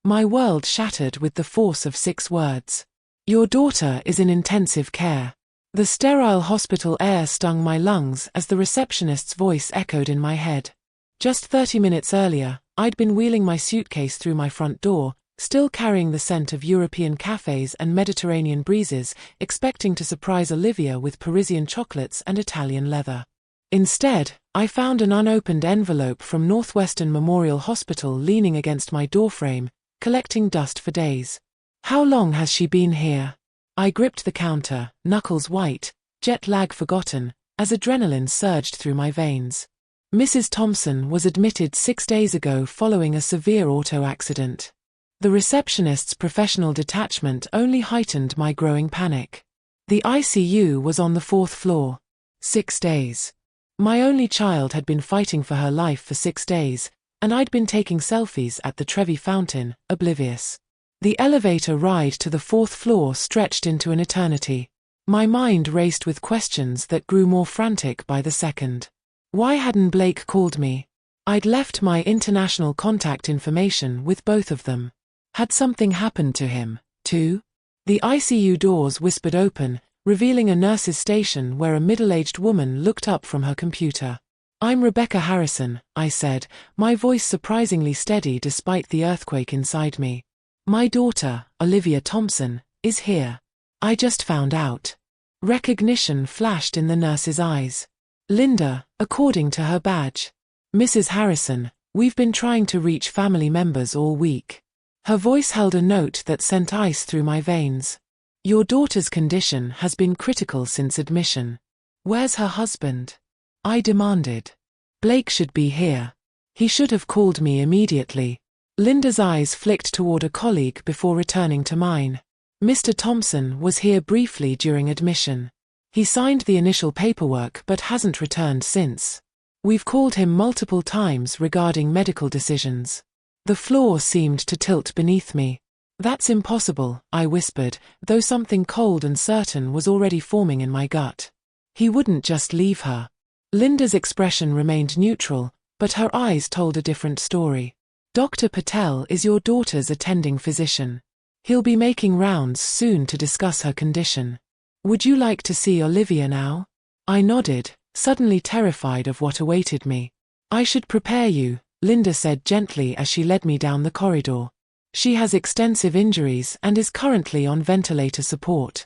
My world shattered with the force of 6 words. Your daughter is in intensive care. The sterile hospital air stung my lungs as the receptionist's voice echoed in my head. Just 30 minutes earlier, I'd been wheeling my suitcase through my front door, still carrying the scent of European cafes and Mediterranean breezes, expecting to surprise Olivia with Parisian chocolates and Italian leather. Instead, I found an unopened envelope from Northwestern Memorial Hospital leaning against my doorframe, collecting dust for days. How long has she been here? I gripped the counter, knuckles white, jet lag forgotten, as adrenaline surged through my veins. Mrs. Thompson was admitted 6 days ago following a severe auto accident. The receptionist's professional detachment only heightened my growing panic. The ICU was on the 4th floor. 6 days. My only child had been fighting for her life for 6 days, and I'd been taking selfies at the Trevi fountain, oblivious. The elevator ride to the 4th floor stretched into an eternity. My mind raced with questions that grew more frantic by the second. Why hadn't Blake called me? I'd left my international contact information with both of them. Had something happened to him, too? The ICU doors whispered open, revealing a nurse's station where a middle-aged woman looked up from her computer. "I'm Rebecca Harrison," I said, my voice surprisingly steady despite the earthquake inside me. "My daughter, Olivia Thompson, is here. I just found out." Recognition flashed in the nurse's eyes. "Linda, according to her badge. Mrs. Harrison, we've been trying to reach family members all week." Her voice held a note that sent ice through my veins. "Your daughter's condition has been critical since admission. Where's her husband?" I demanded. "Blake should be here. He should have called me immediately." Linda's eyes flicked toward a colleague before returning to mine. "Mr. Thompson was here briefly during admission. He signed the initial paperwork but hasn't returned since. We've called him multiple times regarding medical decisions." The floor seemed to tilt beneath me. "That's impossible," I whispered, though something cold and certain was already forming in my gut. "He wouldn't just leave her." Linda's expression remained neutral, but her eyes told a different story. "Dr. Patel is your daughter's attending physician. He'll be making rounds soon to discuss her condition. Would you like to see Olivia now?" I nodded, suddenly terrified of what awaited me. "I should prepare you," Linda said gently as she led me down the corridor. "She has extensive injuries and is currently on ventilator support."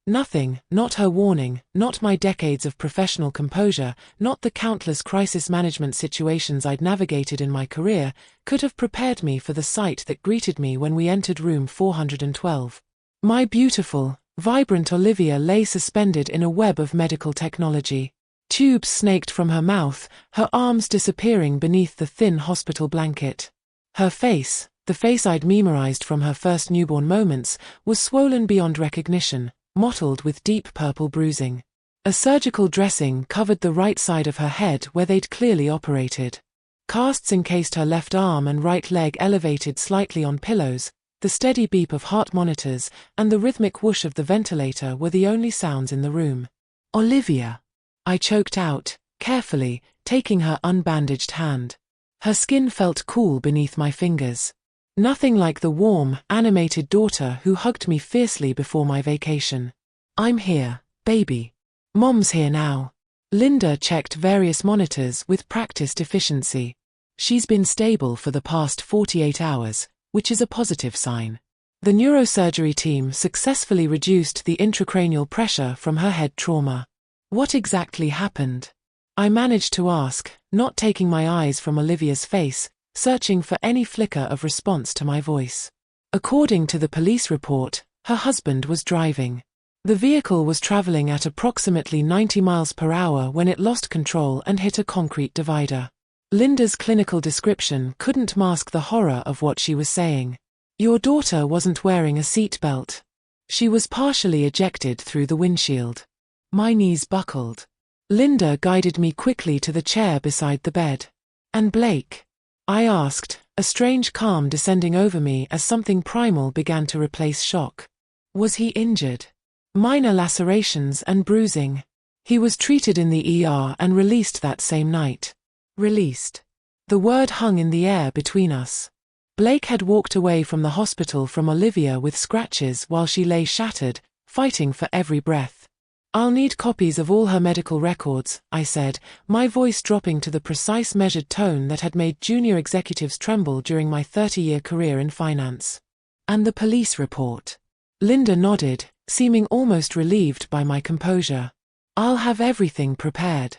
Nothing, not her warning, not my decades of professional composure, not the countless crisis management situations I'd navigated in my career, could have prepared me for the sight that greeted me when we entered room 412. My beautiful, vibrant Olivia lay suspended in a web of medical technology. Tubes snaked from her mouth, her arms disappearing beneath the thin hospital blanket. Her face, the face I'd memorized from her first newborn moments, was swollen beyond recognition, mottled with deep purple bruising. A surgical dressing covered the right side of her head where they'd clearly operated. Casts encased her left arm and right leg elevated slightly on pillows. The steady beep of heart monitors and the rhythmic whoosh of the ventilator were the only sounds in the room. "Olivia," I choked out, carefully, taking her unbandaged hand. Her skin felt cool beneath my fingers. Nothing like the warm, animated daughter who hugged me fiercely before my vacation. "I'm here, baby. Mom's here now." Linda checked various monitors with practiced efficiency. "She's been stable for the past 48 hours, which is a positive sign. The neurosurgery team successfully reduced the intracranial pressure from her head trauma." "What exactly happened?" I managed to ask, not taking my eyes from Olivia's face, searching for any flicker of response to my voice. According to the police report, her husband was driving. The vehicle was traveling at approximately 90 miles per hour when it lost control and hit a concrete divider. Linda's clinical description couldn't mask the horror of what she was saying. "Your daughter wasn't wearing a seatbelt. She was partially ejected through the windshield." My knees buckled. Linda guided me quickly to the chair beside the bed. "And Blake?" I asked, a strange calm descending over me as something primal began to replace shock. "Was he injured?" "Minor lacerations and bruising. He was treated in the ER and released that same night." Released. The word hung in the air between us. Blake had walked away from the hospital from Olivia with scratches while she lay shattered, fighting for every breath. "I'll need copies of all her medical records," I said, my voice dropping to the precise measured tone that had made junior executives tremble during my 30-year career in finance. "And the police report." Linda nodded, seeming almost relieved by my composure. "I'll have everything prepared.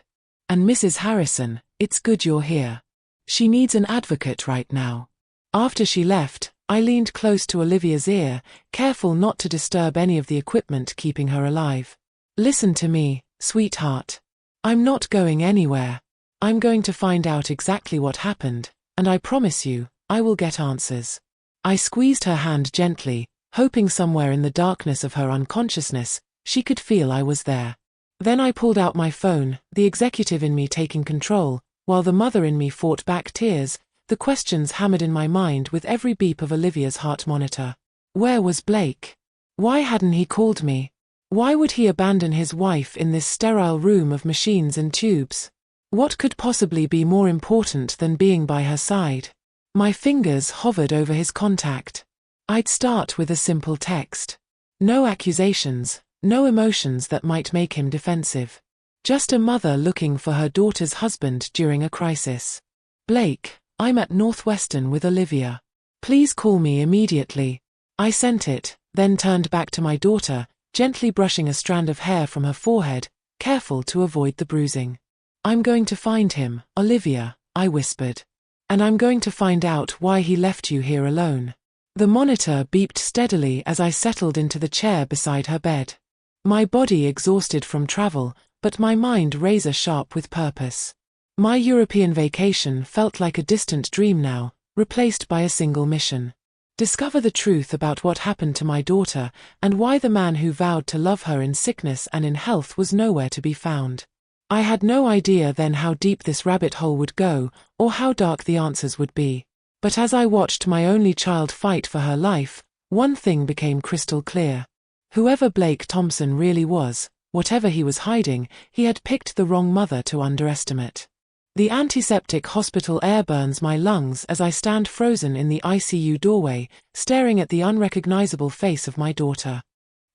And Mrs. Harrison, it's good you're here. She needs an advocate right now." After she left, I leaned close to Olivia's ear, careful not to disturb any of the equipment keeping her alive. "Listen to me, sweetheart. I'm not going anywhere. I'm going to find out exactly what happened, and I promise you, I will get answers." I squeezed her hand gently, hoping somewhere in the darkness of her unconsciousness, she could feel I was there. Then I pulled out my phone, the executive in me taking control, while the mother in me fought back tears, the questions hammered in my mind with every beep of Olivia's heart monitor. Where was Blake? Why hadn't he called me? Why would he abandon his wife in this sterile room of machines and tubes? What could possibly be more important than being by her side? My fingers hovered over his contact. I'd start with a simple text. No accusations, no emotions that might make him defensive. Just a mother looking for her daughter's husband during a crisis. "Blake, I'm at Northwestern with Olivia. Please call me immediately." I sent it, then turned back to my daughter, gently brushing a strand of hair from her forehead, careful to avoid the bruising. "I'm going to find him, Olivia," I whispered. "And I'm going to find out why he left you here alone." The monitor beeped steadily as I settled into the chair beside her bed. My body exhausted from travel, but my mind razor-sharp with purpose. My European vacation felt like a distant dream now, replaced by a single mission. Discover the truth about what happened to my daughter, and why the man who vowed to love her in sickness and in health was nowhere to be found. I had no idea then how deep this rabbit hole would go, or how dark the answers would be. But as I watched my only child fight for her life, one thing became crystal clear. Whoever Blake Thompson really was, whatever he was hiding, he had picked the wrong mother to underestimate. The antiseptic hospital air burns my lungs as I stand frozen in the ICU doorway, staring at the unrecognizable face of my daughter.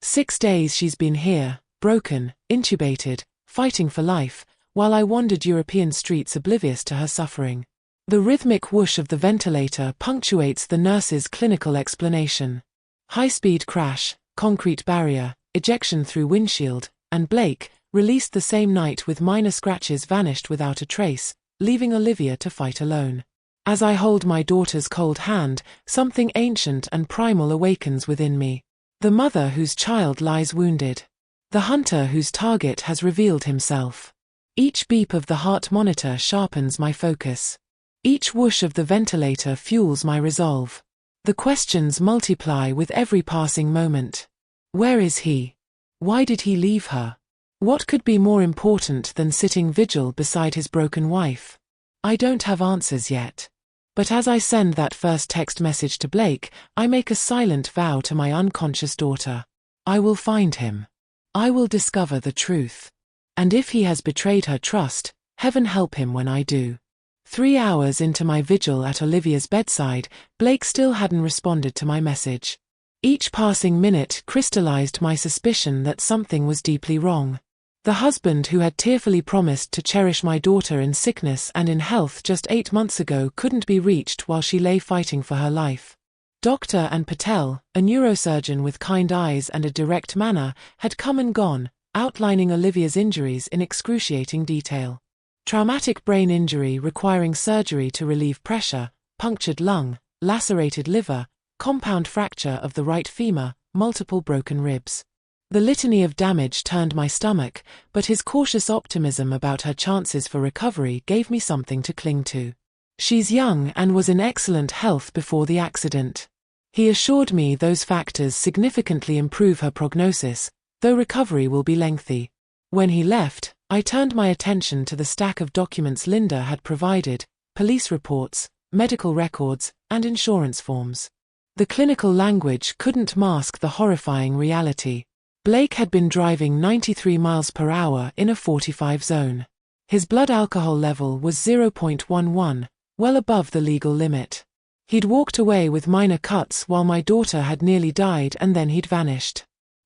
6 days she's been here, broken, intubated, fighting for life, while I wandered European streets oblivious to her suffering. The rhythmic whoosh of the ventilator punctuates the nurse's clinical explanation. High-speed crash, concrete barrier, ejection through windshield, and Blake, released the same night with minor scratches, vanished without a trace, leaving Olivia to fight alone. As I hold my daughter's cold hand, something ancient and primal awakens within me. The mother whose child lies wounded. The hunter whose target has revealed himself. Each beep of the heart monitor sharpens my focus. Each whoosh of the ventilator fuels my resolve. The questions multiply with every passing moment. Where is he? Why did he leave her? What could be more important than sitting vigil beside his broken wife? I don't have answers yet. But as I send that first text message to Blake, I make a silent vow to my unconscious daughter. I will find him. I will discover the truth. And if he has betrayed her trust, heaven help him when I do. 3 hours into my vigil at Olivia's bedside, Blake still hadn't responded to my message. Each passing minute crystallized my suspicion that something was deeply wrong. The husband who had tearfully promised to cherish my daughter in sickness and in health just 8 months ago couldn't be reached while she lay fighting for her life. Dr. and Patel, a neurosurgeon with kind eyes and a direct manner, had come and gone, outlining Olivia's injuries in excruciating detail. Traumatic brain injury requiring surgery to relieve pressure, punctured lung, lacerated liver, compound fracture of the right femur, multiple broken ribs. The litany of damage turned my stomach, but his cautious optimism about her chances for recovery gave me something to cling to. She's young and was in excellent health before the accident. He assured me those factors significantly improve her prognosis, though recovery will be lengthy. When he left, I turned my attention to the stack of documents Linda had provided, police reports, medical records, and insurance forms. The clinical language couldn't mask the horrifying reality. Blake had been driving 93 miles per hour in a 45 zone. His blood alcohol level was 0.11, well above the legal limit. He'd walked away with minor cuts while my daughter had nearly died, and then he'd vanished.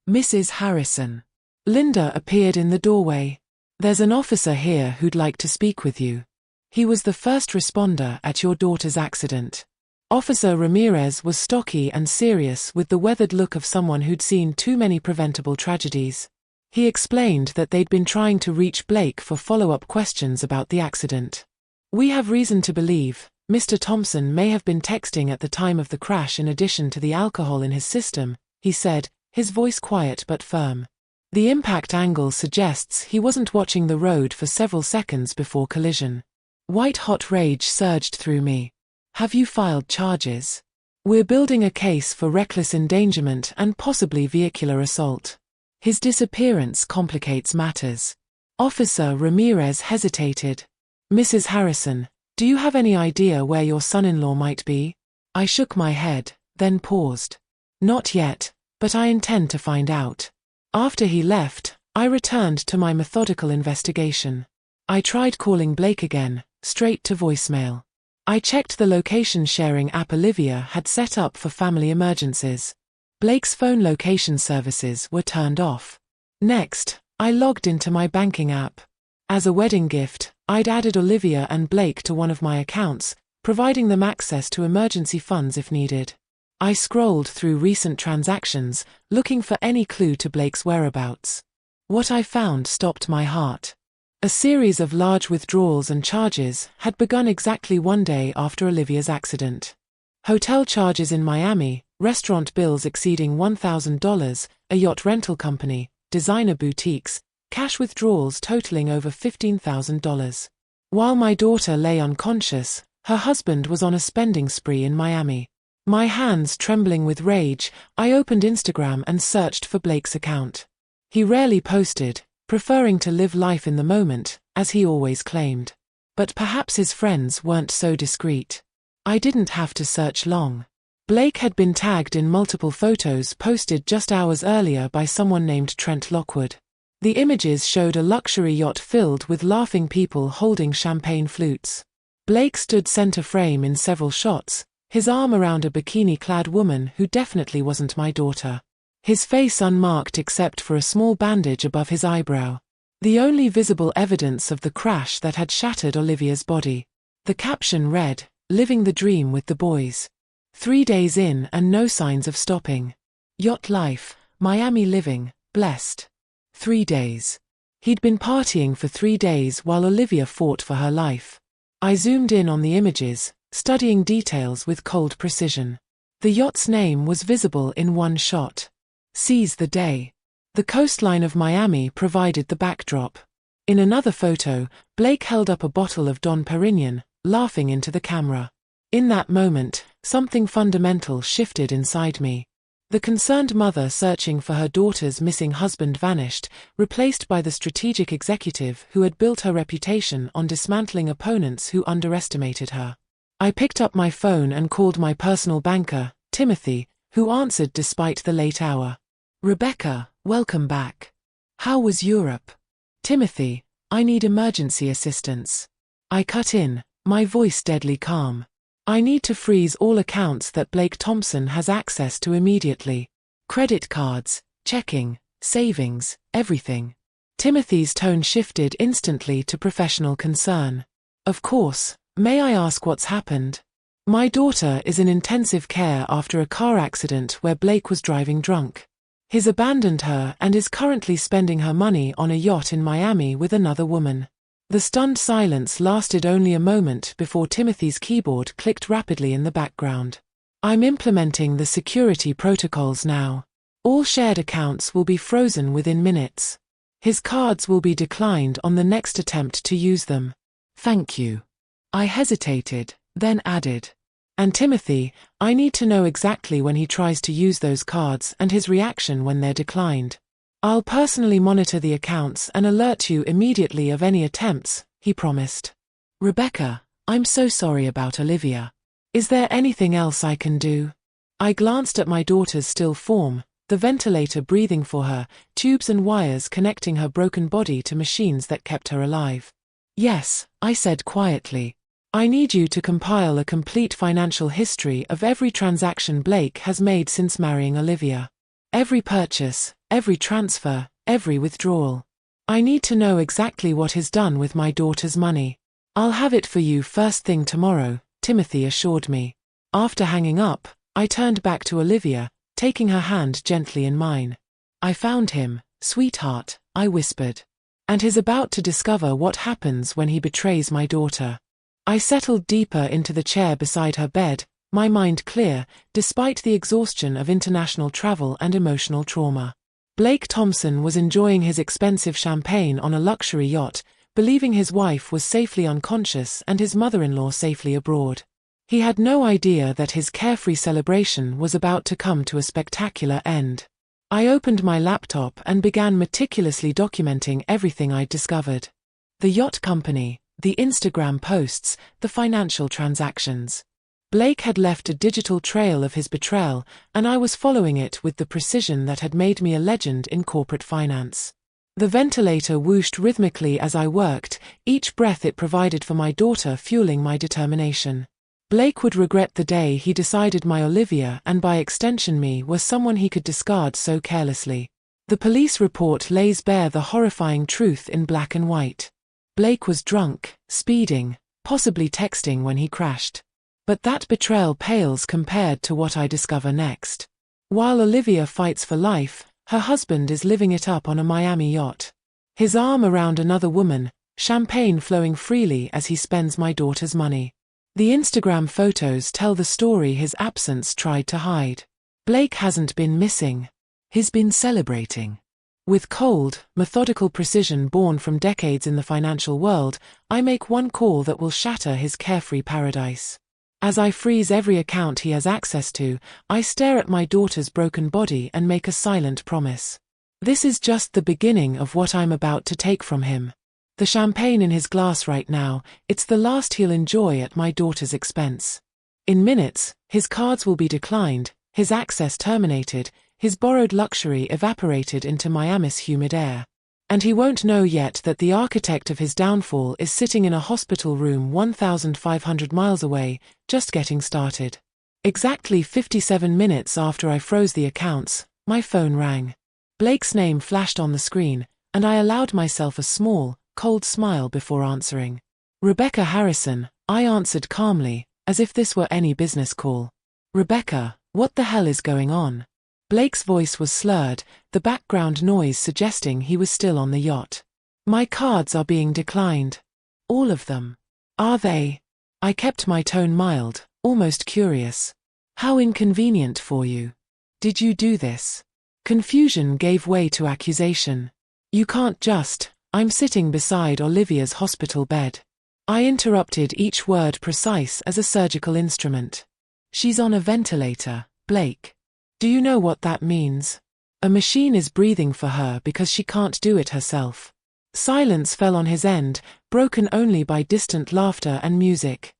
Mrs. Harrison. Linda appeared in the doorway. There's an officer here who'd like to speak with you. He was the first responder at your daughter's accident. Officer Ramirez was stocky and serious, with the weathered look of someone who'd seen too many preventable tragedies. He explained that they'd been trying to reach Blake for follow-up questions about the accident. We have reason to believe Mr. Thompson may have been texting at the time of the crash in addition to the alcohol in his system, he said, his voice quiet but firm. The impact angle suggests he wasn't watching the road for several seconds before collision. White-hot rage surged through me. Have you filed charges? We're building a case for reckless endangerment and possibly vehicular assault. His disappearance complicates matters. Officer Ramirez hesitated. Mrs. Harrison, do you have any idea where your son-in-law might be? I shook my head, then paused. Not yet, but I intend to find out. After he left, I returned to my methodical investigation. I tried calling Blake again, straight to voicemail. I checked the location-sharing app Olivia had set up for family emergencies. Blake's phone location services were turned off. Next, I logged into my banking app. As a wedding gift, I'd added Olivia and Blake to one of my accounts, providing them access to emergency funds if needed. I scrolled through recent transactions, looking for any clue to Blake's whereabouts. What I found stopped my heart. A series of large withdrawals and charges had begun exactly one day after Olivia's accident. Hotel charges in Miami, restaurant bills exceeding $1,000, a yacht rental company, designer boutiques, cash withdrawals totaling over $15,000. While my daughter lay unconscious, her husband was on a spending spree in Miami. My hands trembling with rage, I opened Instagram and searched for Blake's account. He rarely posted, preferring to live life in the moment, as he always claimed. But perhaps his friends weren't so discreet. I didn't have to search long. Blake had been tagged in multiple photos posted just hours earlier by someone named Trent Lockwood. The images showed a luxury yacht filled with laughing people holding champagne flutes. Blake stood center frame in several shots, his arm around a bikini-clad woman who definitely wasn't my daughter. His face unmarked except for a small bandage above his eyebrow. The only visible evidence of the crash that had shattered Olivia's body. The caption read, "Living the dream with the boys. 3 days in and no signs of stopping. Yacht life, Miami living, blessed. 3 days." He'd been partying for 3 days while Olivia fought for her life. I zoomed in on the images, studying details with cold precision. The yacht's name was visible in one shot. Seize the Day. The coastline of Miami provided the backdrop. In another photo, Blake held up a bottle of Dom Perignon, laughing into the camera. In that moment, something fundamental shifted inside me. The concerned mother searching for her daughter's missing husband vanished, replaced by the strategic executive who had built her reputation on dismantling opponents who underestimated her. I picked up my phone and called my personal banker, Timothy, who answered despite the late hour. "Rebecca, welcome back. How was Europe?" "Timothy, I need emergency assistance." I cut in, my voice deadly calm. "I need to freeze all accounts that Blake Thompson has access to immediately. Credit cards, checking, savings, everything." Timothy's tone shifted instantly to professional concern. "Of course, may I ask what's happened?" "My daughter is in intensive care after a car accident where Blake was driving drunk. He's abandoned her and is currently spending her money on a yacht in Miami with another woman." The stunned silence lasted only a moment before Timothy's keyboard clicked rapidly in the background. "I'm implementing the security protocols now. All shared accounts will be frozen within minutes. His cards will be declined on the next attempt to use them. Thank you." I hesitated, then added, "And Timothy, I need to know exactly when he tries to use those cards and his reaction when they're declined. I'll personally monitor the accounts and alert you immediately of any attempts," he promised. "Rebecca, I'm so sorry about Olivia. Is there anything else I can do?" I glanced at my daughter's still form, the ventilator breathing for her, tubes and wires connecting her broken body to machines that kept her alive. "Yes," I said quietly. I need you to compile a complete financial history of every transaction Blake has made since marrying Olivia. Every purchase, every transfer, every withdrawal. I need to know exactly what he's done with my daughter's money. I'll have it for you first thing tomorrow, Timothy assured me. After hanging up, I turned back to Olivia, taking her hand gently in mine. I found him, sweetheart, I whispered. And he's about to discover what happens when he betrays my daughter. I settled deeper into the chair beside her bed, my mind clear, despite the exhaustion of international travel and emotional trauma. Blake Thompson was enjoying his expensive champagne on a luxury yacht, believing his wife was safely unconscious and his mother-in-law safely abroad. He had no idea that his carefree celebration was about to come to a spectacular end. I opened my laptop and began meticulously documenting everything I'd discovered. The yacht company, the Instagram posts, the financial transactions. Blake had left a digital trail of his betrayal, and I was following it with the precision that had made me a legend in corporate finance. The ventilator whooshed rhythmically as I worked, each breath it provided for my daughter fueling my determination. Blake would regret the day he decided my Olivia and by extension me was someone he could discard so carelessly. The police report lays bare the horrifying truth in black and white. Blake was drunk, speeding, possibly texting when he crashed. But that betrayal pales compared to what I discover next. While Olivia fights for life, her husband is living it up on a Miami yacht. His arm around another woman, champagne flowing freely as he spends my daughter's money. The Instagram photos tell the story his absence tried to hide. Blake hasn't been missing. He's been celebrating. With cold, methodical precision born from decades in the financial world, I make one call that will shatter his carefree paradise. As I freeze every account he has access to, I stare at my daughter's broken body and make a silent promise. This is just the beginning of what I'm about to take from him. The champagne in his glass right now, it's the last he'll enjoy at my daughter's expense. In minutes, his cards will be declined, his access terminated, his borrowed luxury evaporated into Miami's humid air. And he won't know yet that the architect of his downfall is sitting in a hospital room 1,500 miles away, just getting started. Exactly 57 minutes after I froze the accounts, my phone rang. Blake's name flashed on the screen, and I allowed myself a small, cold smile before answering. Rebecca Harrison, I answered calmly, as if this were any business call. Rebecca, what the hell is going on? Blake's voice was slurred, the background noise suggesting he was still on the yacht. My cards are being declined. All of them. Are they? I kept my tone mild, almost curious. How inconvenient for you. Did you do this? Confusion gave way to accusation. You can't just. I'm sitting beside Olivia's hospital bed. I interrupted each word precise as a surgical instrument. She's on a ventilator, Blake. Do you know what that means? A machine is breathing for her because she can't do it herself. Silence fell on his end, broken only by distant laughter and music.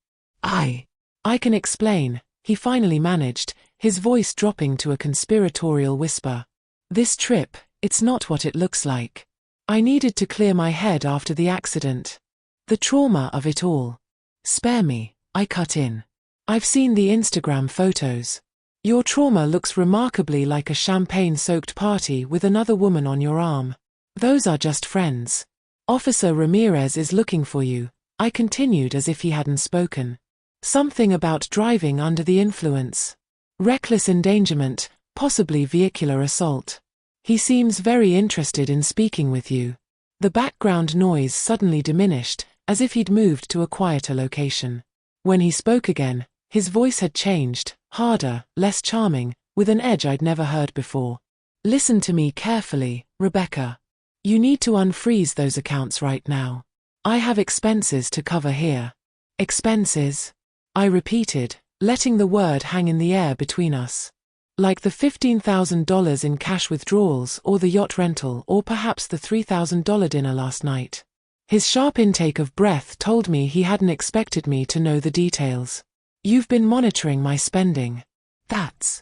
I can explain, he finally managed, his voice dropping to a conspiratorial whisper. This trip, it's not what it looks like. I needed to clear my head after the accident. The trauma of it all. Spare me, I cut in. I've seen the Instagram photos. Your trauma looks remarkably like a champagne-soaked party with another woman on your arm. Those are just friends. Officer Ramirez is looking for you, I continued as if he hadn't spoken. Something about driving under the influence. Reckless endangerment, possibly vehicular assault. He seems very interested in speaking with you. The background noise suddenly diminished, as if he'd moved to a quieter location. When he spoke again, his voice had changed, harder, less charming, with an edge I'd never heard before. Listen to me carefully, Rebecca. You need to unfreeze those accounts right now. I have expenses to cover here. Expenses? I repeated, letting the word hang in the air between us. Like the $15,000 in cash withdrawals or the yacht rental or perhaps the $3,000 dinner last night. His sharp intake of breath told me he hadn't expected me to know the details. You've been monitoring my spending. That's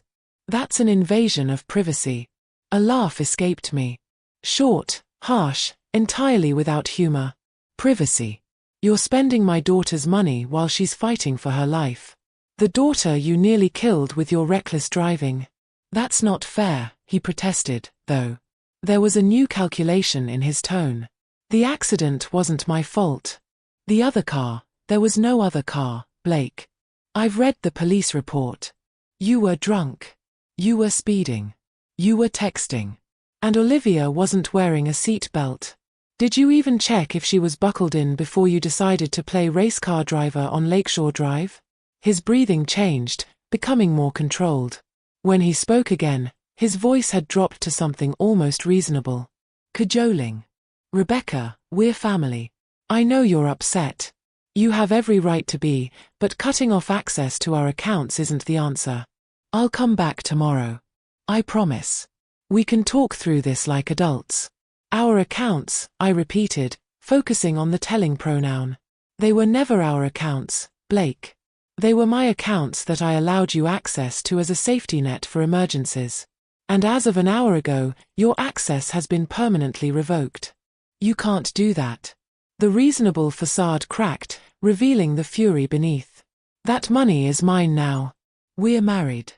an invasion of privacy. A laugh escaped me. Short, harsh, entirely without humor. Privacy. You're spending my daughter's money while she's fighting for her life. The daughter you nearly killed with your reckless driving. That's not fair, he protested, though. There was a new calculation in his tone. The accident wasn't my fault. The other car, there was no other car, Blake. I've read the police report. You were drunk. You were speeding. You were texting. And Olivia wasn't wearing a seat belt. Did you even check if she was buckled in before you decided to play race car driver on Lakeshore Drive? His breathing changed, becoming more controlled. When he spoke again, his voice had dropped to something almost reasonable. Cajoling. Rebecca, we're family. I know you're upset. You have every right to be, but cutting off access to our accounts isn't the answer. I'll come back tomorrow. I promise. We can talk through this like adults. Our accounts, I repeated, focusing on the telling pronoun. They were never our accounts, Blake. They were my accounts that I allowed you access to as a safety net for emergencies. And as of an hour ago, your access has been permanently revoked. You can't do that. The reasonable facade cracked, revealing the fury beneath. That money is mine now. We're married.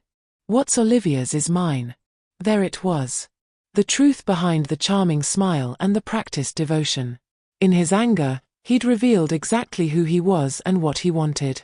What's Olivia's is mine. There it was. The truth behind the charming smile and the practiced devotion. In his anger, he'd revealed exactly who he was and what he wanted.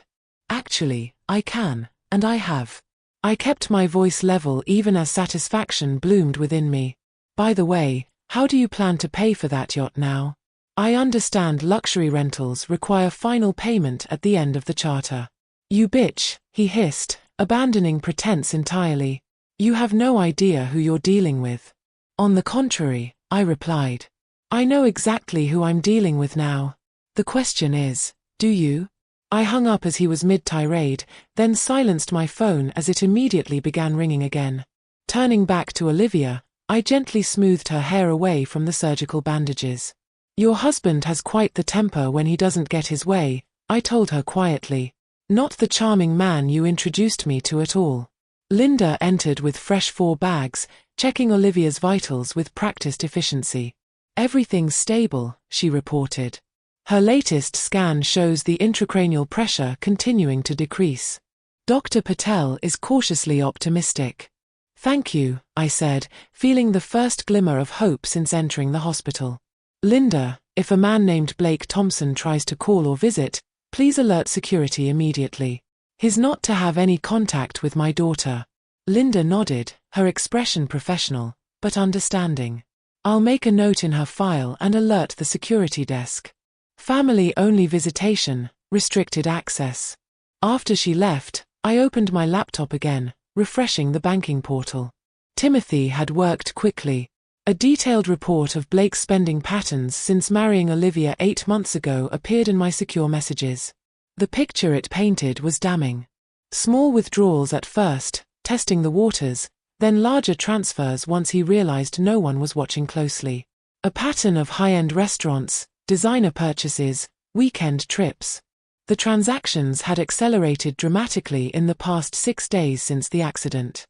Actually, I can, and I have. I kept my voice level even as satisfaction bloomed within me. By the way, how do you plan to pay for that yacht now? I understand luxury rentals require final payment at the end of the charter. You bitch, he hissed, abandoning pretense entirely. You have no idea who you're dealing with. On the contrary, I replied. I know exactly who I'm dealing with now. The question is, do you? I hung up as he was mid-tirade, then silenced my phone as it immediately began ringing again. Turning back to Olivia, I gently smoothed her hair away from the surgical bandages. Your husband has quite the temper when he doesn't get his way, I told her quietly. Not the charming man you introduced me to at all. Linda entered with fresh 4 bags, checking Olivia's vitals with practiced efficiency. Everything's stable, she reported. Her latest scan shows the intracranial pressure continuing to decrease. Dr. Patel is cautiously optimistic. Thank you, I said, feeling the first glimmer of hope since entering the hospital. Linda, if a man named Blake Thompson tries to call or visit, please alert security immediately. He's not to have any contact with my daughter. Linda nodded, her expression professional, but understanding. I'll make a note in her file and alert the security desk. Family-only visitation, restricted access. After she left, I opened my laptop again, refreshing the banking portal. Timothy had worked quickly. A detailed report of Blake's spending patterns since marrying Olivia 8 months ago appeared in my secure messages. The picture it painted was damning. Small withdrawals at first, testing the waters, then larger transfers once he realized no one was watching closely. A pattern of high-end restaurants, designer purchases, weekend trips. The transactions had accelerated dramatically in the past 6 days since the accident.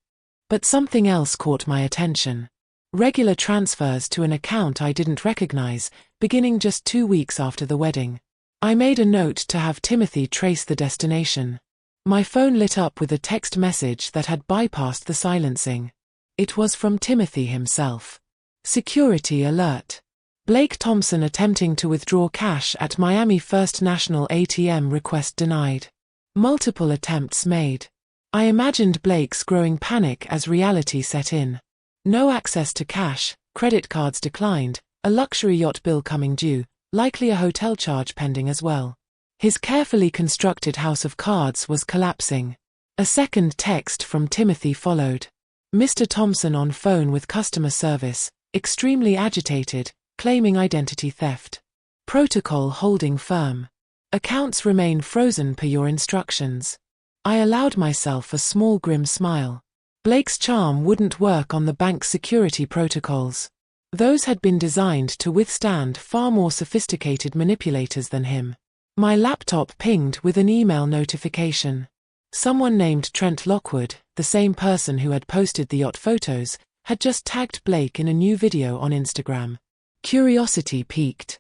But something else caught my attention. Regular transfers to an account I didn't recognize, beginning just 2 weeks after the wedding. I made a note to have Timothy trace the destination. My phone lit up with a text message that had bypassed the silencing. It was from Timothy himself. Security alert. Blake Thompson attempting to withdraw cash at Miami First National ATM request denied. Multiple attempts made. I imagined Blake's growing panic as reality set in. No access to cash, credit cards declined, a luxury yacht bill coming due, likely a hotel charge pending as well. His carefully constructed house of cards was collapsing. A second text from Timothy followed. Mr. Thompson on phone with customer service, extremely agitated, claiming identity theft. Protocol holding firm. Accounts remain frozen per your instructions. I allowed myself a small grim smile. Blake's charm wouldn't work on the bank's security protocols. Those had been designed to withstand far more sophisticated manipulators than him. My laptop pinged with an email notification. Someone named Trent Lockwood, the same person who had posted the yacht photos, had just tagged Blake in a new video on Instagram. Curiosity piqued.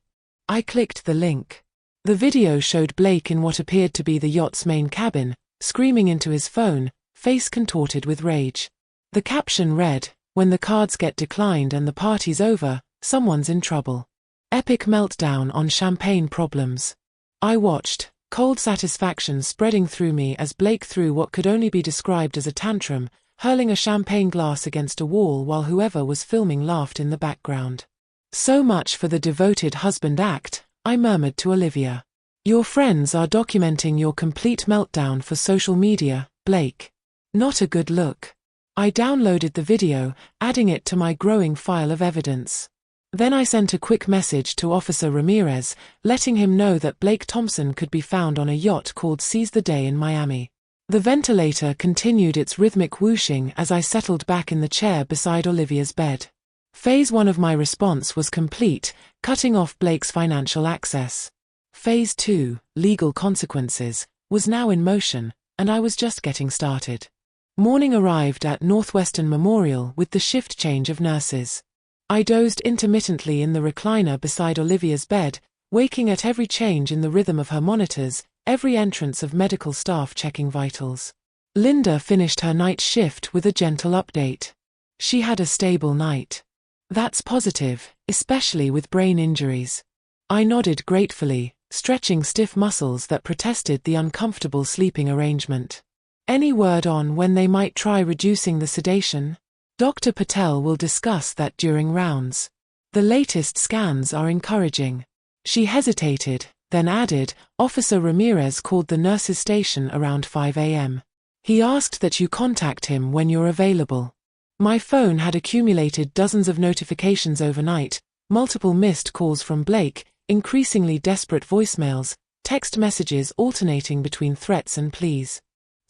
I clicked the link. The video showed Blake in what appeared to be the yacht's main cabin, screaming into his phone, face contorted with rage. The caption read, "When the cards get declined and the party's over, someone's in trouble. Epic meltdown on champagne problems." I watched, cold satisfaction spreading through me as Blake threw what could only be described as a tantrum, hurling a champagne glass against a wall while whoever was filming laughed in the background. "So much for the devoted husband act," I murmured to Olivia. "Your friends are documenting your complete meltdown for social media, Blake. Not a good look." I downloaded the video, adding it to my growing file of evidence. Then I sent a quick message to Officer Ramirez, letting him know that Blake Thompson could be found on a yacht called Seize the Day in Miami. The ventilator continued its rhythmic whooshing as I settled back in the chair beside Olivia's bed. Phase 1 of my response was complete, cutting off Blake's financial access. Phase 2, legal consequences, was now in motion, and I was just getting started. Morning arrived at Northwestern Memorial with the shift change of nurses. I dozed intermittently in the recliner beside Olivia's bed, waking at every change in the rhythm of her monitors, every entrance of medical staff checking vitals. Linda finished her night shift with a gentle update. She had a stable night. "That's positive, especially with brain injuries." I nodded gratefully, stretching stiff muscles that protested the uncomfortable sleeping arrangement. "Any word on when they might try reducing the sedation?" "Dr. Patel will discuss that during rounds. The latest scans are encouraging." She hesitated, then added, "Officer Ramirez called the nurse's station around 5 a.m. He asked that you contact him when you're available." My phone had accumulated dozens of notifications overnight, multiple missed calls from Blake, increasingly desperate voicemails, text messages alternating between threats and pleas.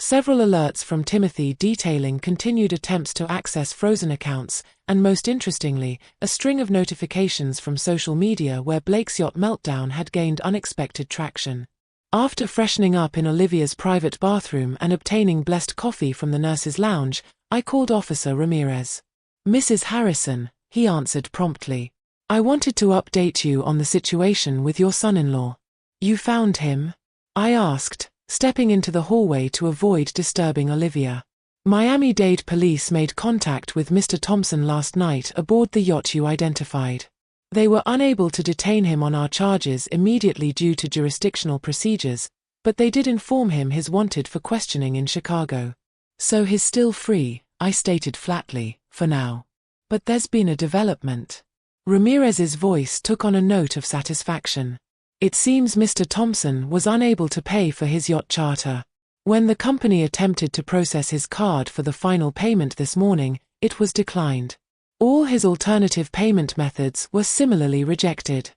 Several alerts from Timothy detailing continued attempts to access frozen accounts, and most interestingly, a string of notifications from social media where Blake's yacht meltdown had gained unexpected traction. After freshening up in Olivia's private bathroom and obtaining blessed coffee from the nurse's lounge, I called Officer Ramirez. "Mrs. Harrison," he answered promptly. "I wanted to update you on the situation with your son-in-law." "You found him?" I asked, stepping into the hallway to avoid disturbing Olivia. "Miami-Dade police made contact with Mr. Thompson last night aboard the yacht you identified. They were unable to detain him on our charges immediately due to jurisdictional procedures, but they did inform him he's wanted for questioning in Chicago. So he's still free," I stated flatly, "for now. But there's been a development." Ramirez's voice took on a note of satisfaction. "It seems Mr. Thompson was unable to pay for his yacht charter. When the company attempted to process his card for the final payment this morning, it was declined. All his alternative payment methods were similarly rejected."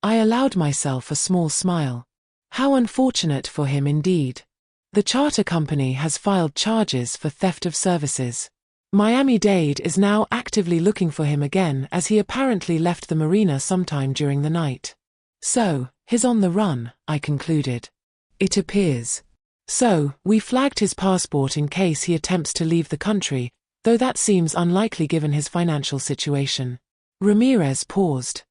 I allowed myself a small smile. How unfortunate for him indeed. The charter company has filed charges for theft of services. Miami-Dade is now actively looking for him again as he apparently left the marina sometime during the night. "So, he's on the run," I concluded. "It appears. So, we flagged his passport in case he attempts to leave the country, though that seems unlikely given his financial situation." Ramirez paused.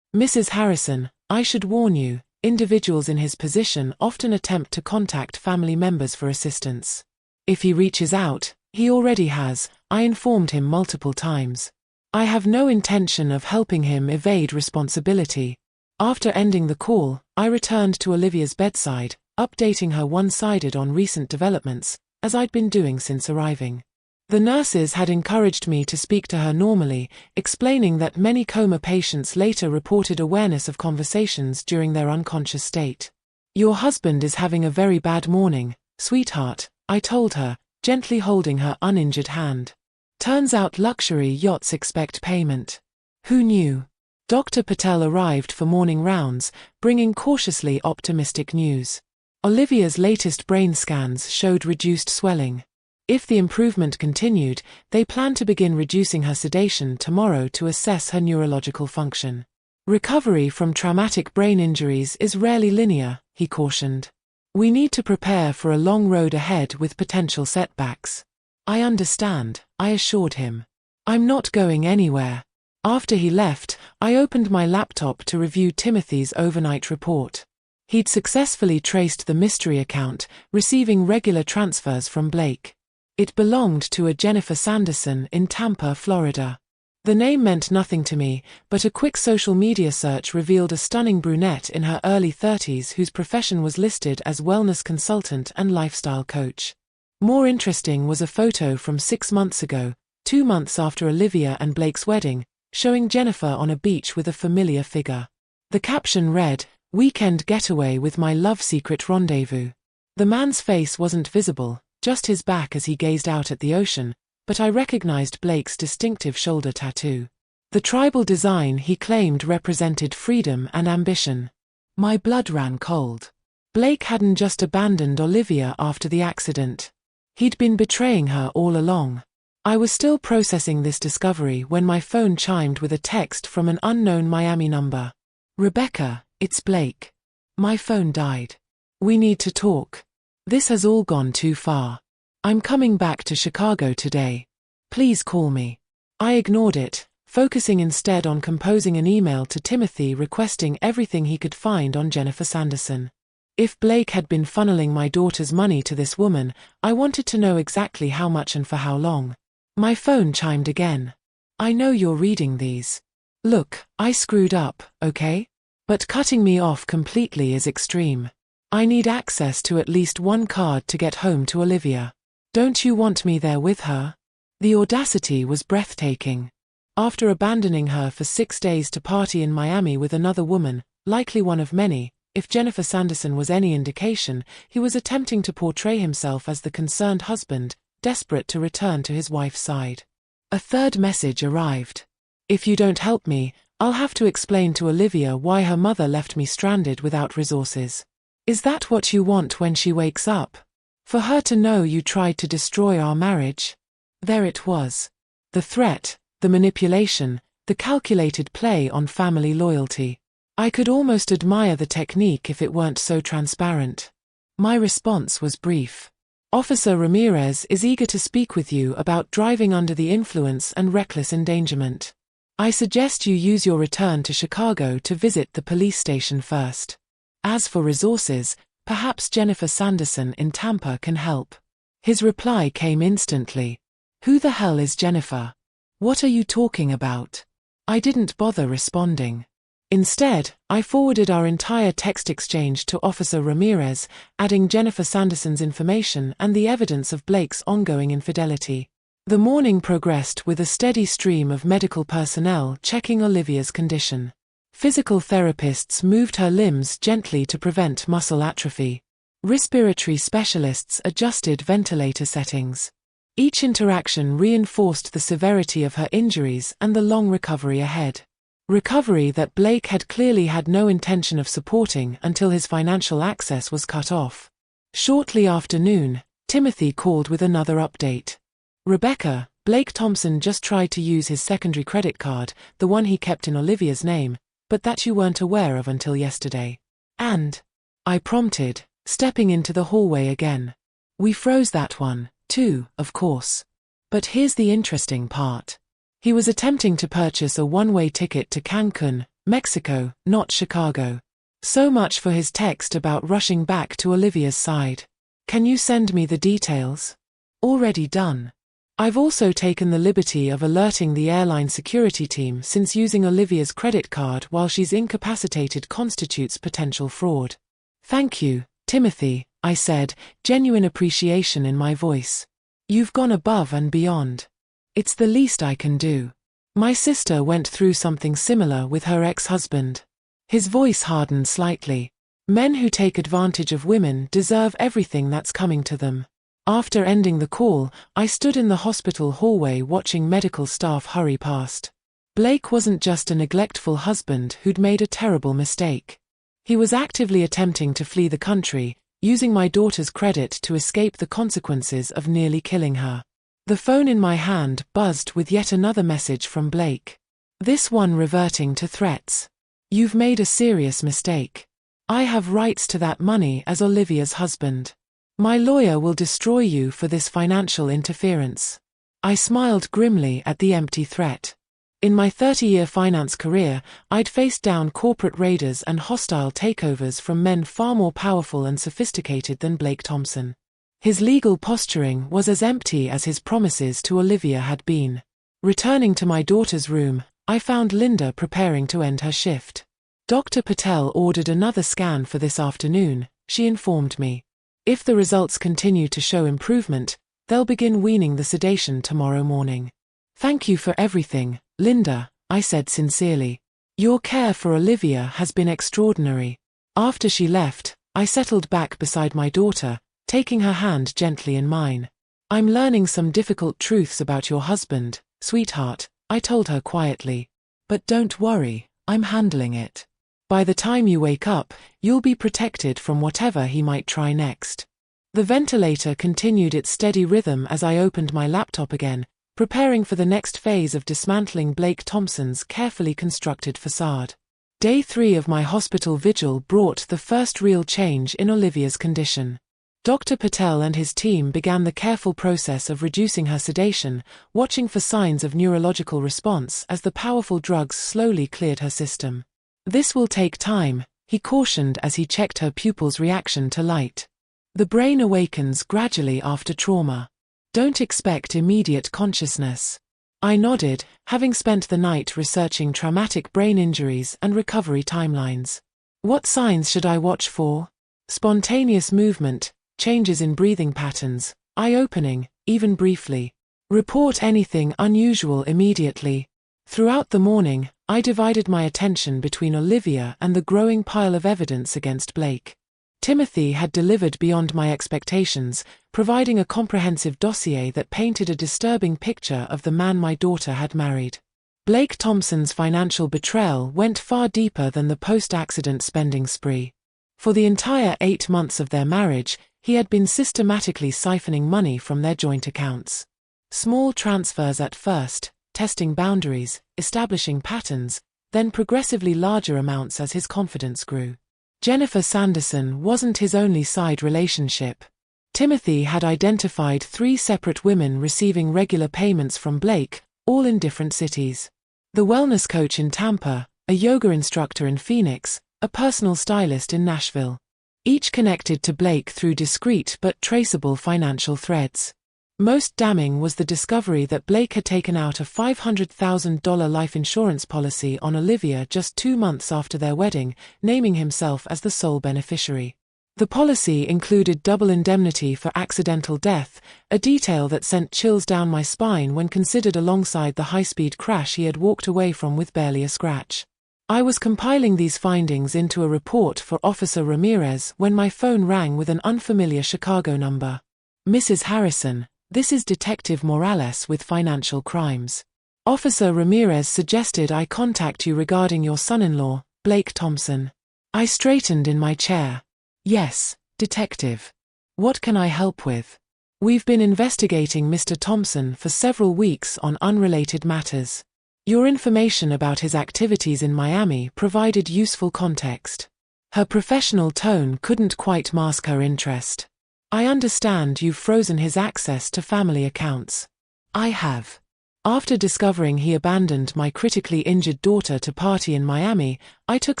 "Mrs. Harrison, I should warn you, individuals in his position often attempt to contact family members for assistance. If he reaches out, he already has, I informed him multiple times. I have no intention of helping him evade responsibility." After ending the call, I returned to Olivia's bedside, updating her one-sided on recent developments, as I'd been doing since arriving. The nurses had encouraged me to speak to her normally, explaining that many coma patients later reported awareness of conversations during their unconscious state. "Your husband is having a very bad morning, sweetheart," I told her, gently holding her uninjured hand. "Turns out luxury yachts expect payment." Who knew? Dr. Patel arrived for morning rounds, bringing cautiously optimistic news. Olivia's latest brain scans showed reduced swelling. If the improvement continued, they plan to begin reducing her sedation tomorrow to assess her neurological function. "Recovery from traumatic brain injuries is rarely linear," he cautioned. "We need to prepare for a long road ahead with potential setbacks." "I understand," I assured him. "I'm not going anywhere." After he left, I opened my laptop to review Timothy's overnight report. He'd successfully traced the mystery account, receiving regular transfers from Blake. It belonged to a Jennifer Sanderson in Tampa, Florida. The name meant nothing to me, but a quick social media search revealed a stunning brunette in her early 30s whose profession was listed as wellness consultant and lifestyle coach. More interesting was a photo from 6 months ago, 2 months after Olivia and Blake's wedding, showing Jennifer on a beach with a familiar figure. The caption read, "Weekend getaway with my love secret rendezvous." The man's face wasn't visible, just his back as he gazed out at the ocean, but I recognized Blake's distinctive shoulder tattoo. The tribal design he claimed represented freedom and ambition. My blood ran cold. Blake hadn't just abandoned Olivia after the accident. He'd been betraying her all along. I was still processing this discovery when my phone chimed with a text from an unknown Miami number. "Rebecca, it's Blake. My phone died. We need to talk. This has all gone too far. I'm coming back to Chicago today. Please call me." I ignored it, focusing instead on composing an email to Timothy requesting everything he could find on Jennifer Sanderson. If Blake had been funneling my daughter's money to this woman, I wanted to know exactly how much and for how long. My phone chimed again. "I know you're reading these. Look, I screwed up, okay? But cutting me off completely is extreme. I need access to at least one card to get home to Olivia. Don't you want me there with her?" The audacity was breathtaking. After abandoning her for 6 days to party in Miami with another woman, likely one of many, if Jennifer Sanderson was any indication, he was attempting to portray himself as the concerned husband, desperate to return to his wife's side. A third message arrived. "If you don't help me, I'll have to explain to Olivia why her mother left me stranded without resources. Is that what you want when she wakes up? For her to know you tried to destroy our marriage?" There it was. The threat, the manipulation, the calculated play on family loyalty. I could almost admire the technique if it weren't so transparent. My response was brief. "Officer Ramirez is eager to speak with you about driving under the influence and reckless endangerment. I suggest you use your return to Chicago to visit the police station first. As for resources, perhaps Jennifer Sanderson in Tampa can help." His reply came instantly. "Who the hell is Jennifer? What are you talking about?" I didn't bother responding. Instead, I forwarded our entire text exchange to Officer Ramirez, adding Jennifer Sanderson's information and the evidence of Blake's ongoing infidelity. The morning progressed with a steady stream of medical personnel checking Olivia's condition. Physical therapists moved her limbs gently to prevent muscle atrophy. Respiratory specialists adjusted ventilator settings. Each interaction reinforced the severity of her injuries and the long recovery ahead. Recovery that Blake had clearly had no intention of supporting until his financial access was cut off. Shortly after noon, Timothy called with another update. "Rebecca, Blake Thompson just tried to use his secondary credit card, the one he kept in Olivia's name, but that you weren't aware of until yesterday." "And?" I prompted, stepping into the hallway again. "We froze that one, too, of course. But here's the interesting part. He was attempting to purchase a one-way ticket to Cancun, Mexico, not Chicago. So much for his text about rushing back to Olivia's side. Can you send me the details?" "Already done. I've also taken the liberty of alerting the airline security team since using Olivia's credit card while she's incapacitated constitutes potential fraud." "Thank you, Timothy," I said, genuine appreciation in my voice. "You've gone above and beyond. It's the least I can do. My sister went through something similar with her ex-husband." His voice hardened slightly. "Men who take advantage of women deserve everything that's coming to them." After ending the call, I stood in the hospital hallway watching medical staff hurry past. Blake wasn't just a neglectful husband who'd made a terrible mistake. He was actively attempting to flee the country, using my daughter's credit to escape the consequences of nearly killing her. The phone in my hand buzzed with yet another message from Blake. This one reverting to threats. "You've made a serious mistake. I have rights to that money as Olivia's husband. My lawyer will destroy you for this financial interference." I smiled grimly at the empty threat. In my 30-year finance career, I'd faced down corporate raiders and hostile takeovers from men far more powerful and sophisticated than Blake Thompson. His legal posturing was as empty as his promises to Olivia had been. Returning to my daughter's room, I found Linda preparing to end her shift. Dr. Patel ordered another scan for this afternoon, she informed me. If the results continue to show improvement, they'll begin weaning the sedation tomorrow morning. Thank you for everything, Linda, I said sincerely. Your care for Olivia has been extraordinary. After she left, I settled back beside my daughter, taking her hand gently in mine. I'm learning some difficult truths about your husband, sweetheart, I told her quietly. But don't worry, I'm handling it. By the time you wake up, you'll be protected from whatever he might try next. The ventilator continued its steady rhythm as I opened my laptop again, preparing for the next phase of dismantling Blake Thompson's carefully constructed facade. Day 3 of my hospital vigil brought the first real change in Olivia's condition. Dr. Patel and his team began the careful process of reducing her sedation, watching for signs of neurological response as the powerful drugs slowly cleared her system. This will take time, he cautioned as he checked her pupils' reaction to light. The brain awakens gradually after trauma. Don't expect immediate consciousness. I nodded, having spent the night researching traumatic brain injuries and recovery timelines. What signs should I watch for? Spontaneous movement, changes in breathing patterns, eye-opening, even briefly. Report anything unusual immediately. Throughout the morning, I divided my attention between Olivia and the growing pile of evidence against Blake. Timothy had delivered beyond my expectations, providing a comprehensive dossier that painted a disturbing picture of the man my daughter had married. Blake Thompson's financial betrayal went far deeper than the post-accident spending spree. For the entire 8 months of their marriage, he had been systematically siphoning money from their joint accounts. Small transfers at first, testing boundaries, establishing patterns, then progressively larger amounts as his confidence grew. Jennifer Sanderson wasn't his only side relationship. Timothy had identified 3 separate women receiving regular payments from Blake, all in different cities. The wellness coach in Tampa, a yoga instructor in Phoenix, a personal stylist in Nashville. Each connected to Blake through discreet but traceable financial threads. Most damning was the discovery that Blake had taken out a $500,000 life insurance policy on Olivia just 2 months after their wedding, naming himself as the sole beneficiary. The policy included double indemnity for accidental death, a detail that sent chills down my spine when considered alongside the high-speed crash he had walked away from with barely a scratch. I was compiling these findings into a report for Officer Ramirez when my phone rang with an unfamiliar Chicago number. Mrs. Harrison, this is Detective Morales with Financial Crimes. Officer Ramirez suggested I contact you regarding your son-in-law, Blake Thompson. I straightened in my chair. Yes, Detective. What can I help with? We've been investigating Mr. Thompson for several weeks on unrelated matters. Your information about his activities in Miami provided useful context. Her professional tone couldn't quite mask her interest. I understand you've frozen his access to family accounts. I have. After discovering he abandoned my critically injured daughter to party in Miami, I took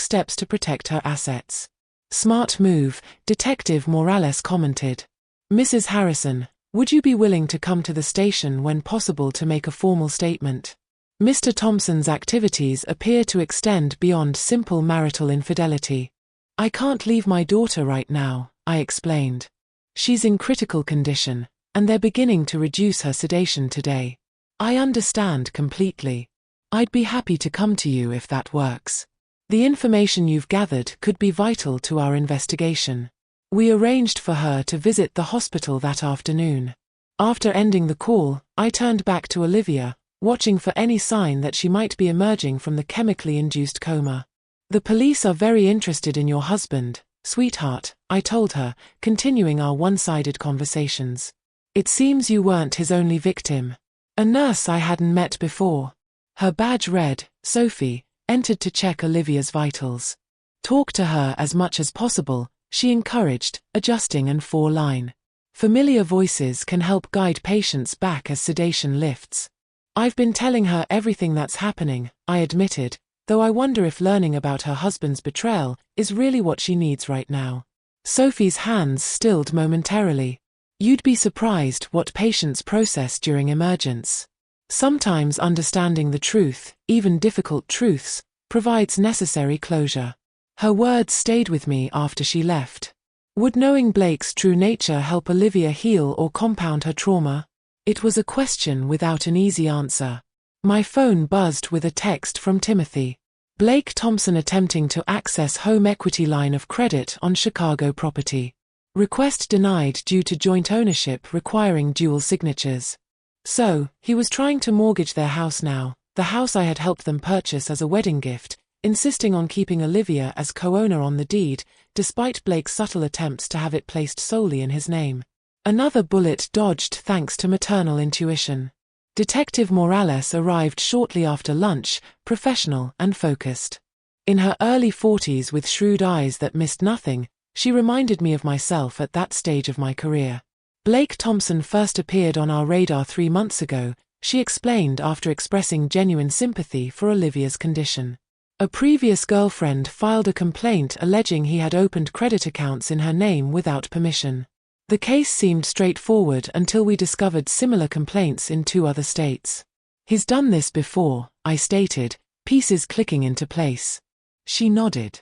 steps to protect her assets. Smart move, Detective Morales commented. Mrs. Harrison, would you be willing to come to the station when possible to make a formal statement? Mr. Thompson's activities appear to extend beyond simple marital infidelity. I can't leave my daughter right now, I explained. She's in critical condition, and they're beginning to reduce her sedation today. I understand completely. I'd be happy to come to you if that works. The information you've gathered could be vital to our investigation. We arranged for her to visit the hospital that afternoon. After ending the call, I turned back to Olivia, watching for any sign that she might be emerging from the chemically induced coma. The police are very interested in your husband, sweetheart, I told her, continuing our one-sided conversations. It seems you weren't his only victim. A nurse I hadn't met before. Her badge read, Sophie, entered to check Olivia's vitals. Talk to her as much as possible, she encouraged, adjusting and 4-line. Familiar voices can help guide patients back as sedation lifts. I've been telling her everything that's happening, I admitted, though I wonder if learning about her husband's betrayal is really what she needs right now. Sophie's hands stilled momentarily. You'd be surprised what patients process during emergence. Sometimes understanding the truth, even difficult truths, provides necessary closure. Her words stayed with me after she left. Would knowing Blake's true nature help Olivia heal or compound her trauma? It was a question without an easy answer. My phone buzzed with a text from Timothy. Blake Thompson attempting to access home equity line of credit on Chicago property. Request denied due to joint ownership requiring dual signatures. So, he was trying to mortgage their house now, the house I had helped them purchase as a wedding gift, insisting on keeping Olivia as co-owner on the deed, despite Blake's subtle attempts to have it placed solely in his name. Another bullet dodged thanks to maternal intuition. Detective Morales arrived shortly after lunch, professional and focused. In her early 40s with shrewd eyes that missed nothing, she reminded me of myself at that stage of my career. Blake Thompson first appeared on our radar 3 months ago, she explained after expressing genuine sympathy for Olivia's condition. A previous girlfriend filed a complaint alleging he had opened credit accounts in her name without permission. The case seemed straightforward until we discovered similar complaints in 2 other states. He's done this before, I stated, pieces clicking into place. She nodded.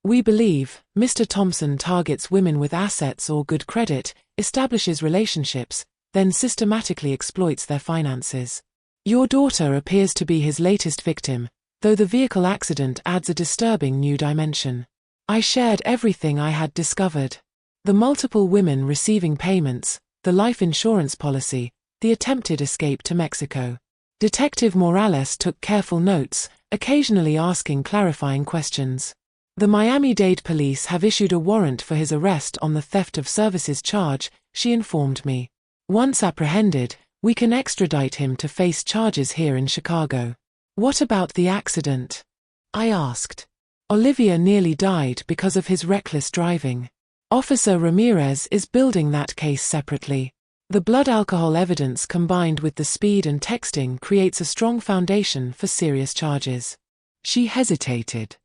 We believe, Mr. Thompson targets women with assets or good credit, establishes relationships, then systematically exploits their finances. Your daughter appears to be his latest victim, though the vehicle accident adds a disturbing new dimension. I shared everything I had discovered. The multiple women receiving payments, the life insurance policy, the attempted escape to Mexico. Detective Morales took careful notes, occasionally asking clarifying questions. The Miami-Dade police have issued a warrant for his arrest on the theft of services charge, she informed me. Once apprehended, we can extradite him to face charges here in Chicago. What about the accident? I asked. Olivia nearly died because of his reckless driving. Officer Ramirez is building that case separately. The blood alcohol evidence combined with the speed and texting creates a strong foundation for serious charges. She hesitated.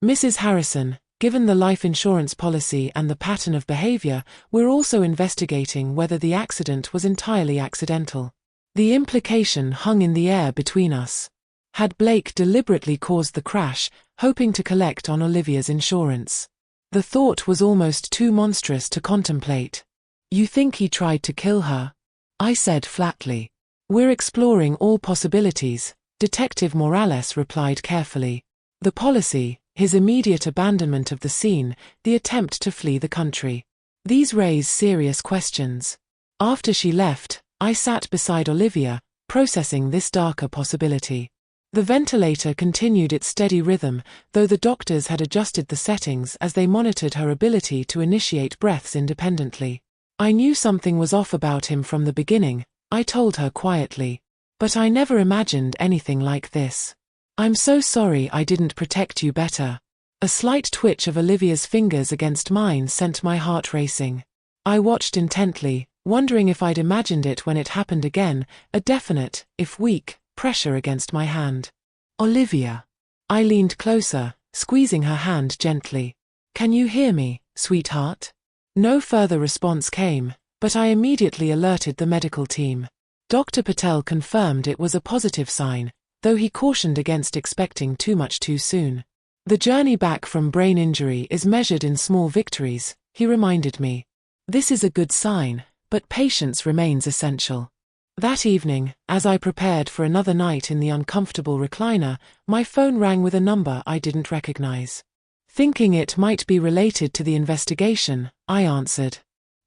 Mrs. Harrison, given the life insurance policy and the pattern of behavior, we're also investigating whether the accident was entirely accidental. The implication hung in the air between us. Had Blake deliberately caused the crash, hoping to collect on Olivia's insurance? The thought was almost too monstrous to contemplate. You think he tried to kill her? I said flatly. We're exploring all possibilities, Detective Morales replied carefully. The policy, his immediate abandonment of the scene, the attempt to flee the country. These raise serious questions. After she left, I sat beside Olivia, processing this darker possibility. The ventilator continued its steady rhythm, though the doctors had adjusted the settings as they monitored her ability to initiate breaths independently. I knew something was off about him from the beginning, I told her quietly. But I never imagined anything like this. I'm so sorry I didn't protect you better. A slight twitch of Olivia's fingers against mine sent my heart racing. I watched intently, wondering if I'd imagined it when it happened again, a definite, if weak, pressure against my hand. Olivia. I leaned closer, squeezing her hand gently. Can you hear me, sweetheart? No further response came, but I immediately alerted the medical team. Dr. Patel confirmed it was a positive sign, though he cautioned against expecting too much too soon. The journey back from brain injury is measured in small victories, he reminded me. This is a good sign, but patience remains essential. That evening, as I prepared for another night in the uncomfortable recliner, my phone rang with a number I didn't recognize. Thinking it might be related to the investigation, I answered.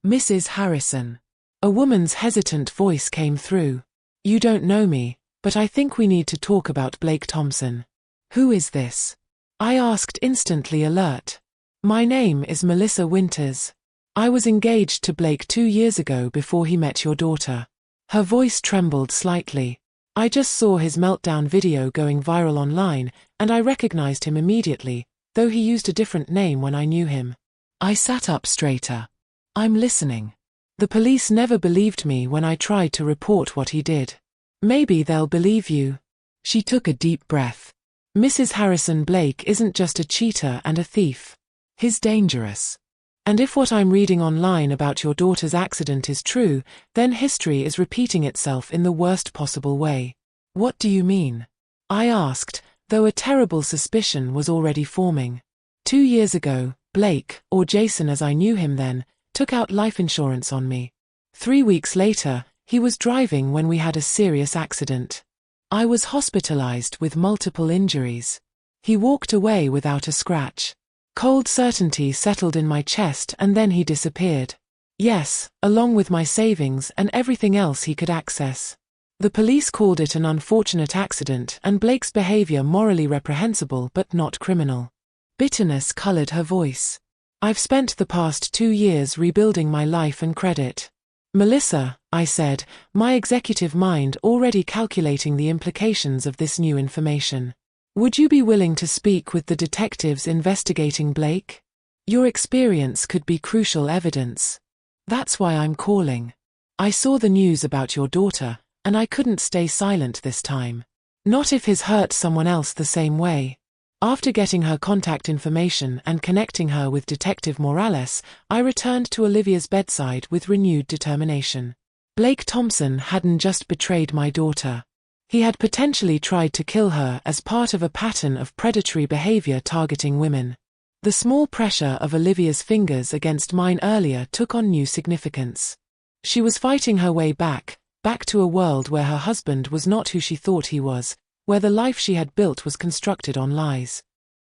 Mrs. Harrison. A woman's hesitant voice came through. You don't know me, but I think we need to talk about Blake Thompson. Who is this? I asked, instantly alert. My name is Melissa Winters. I was engaged to Blake 2 years ago before he met your daughter. Her voice trembled slightly. I just saw his meltdown video going viral online, and I recognized him immediately, though he used a different name when I knew him. I sat up straighter. I'm listening. The police never believed me when I tried to report what he did. Maybe they'll believe you. She took a deep breath. Mrs. Harrison Blake isn't just a cheater and a thief. He's dangerous. And if what I'm reading online about your daughter's accident is true, then history is repeating itself in the worst possible way. What do you mean? I asked, though a terrible suspicion was already forming. 2 years ago, Blake, or Jason as I knew him then, took out life insurance on me. 3 weeks later, he was driving when we had a serious accident. I was hospitalized with multiple injuries. He walked away without a scratch. Cold certainty settled in my chest and then he disappeared. Yes, along with my savings and everything else he could access. The police called it an unfortunate accident and Blake's behavior morally reprehensible but not criminal. Bitterness colored her voice. I've spent the past 2 years rebuilding my life and credit. Melissa, I said, my executive mind already calculating the implications of this new information. Would you be willing to speak with the detectives investigating Blake? Your experience could be crucial evidence. That's why I'm calling. I saw the news about your daughter, and I couldn't stay silent this time. Not if he's hurt someone else the same way. After getting her contact information and connecting her with Detective Morales, I returned to Olivia's bedside with renewed determination. Blake Thompson hadn't just betrayed my daughter. He had potentially tried to kill her as part of a pattern of predatory behavior targeting women. The small pressure of Olivia's fingers against mine earlier took on new significance. She was fighting her way back to a world where her husband was not who she thought he was, where the life she had built was constructed on lies.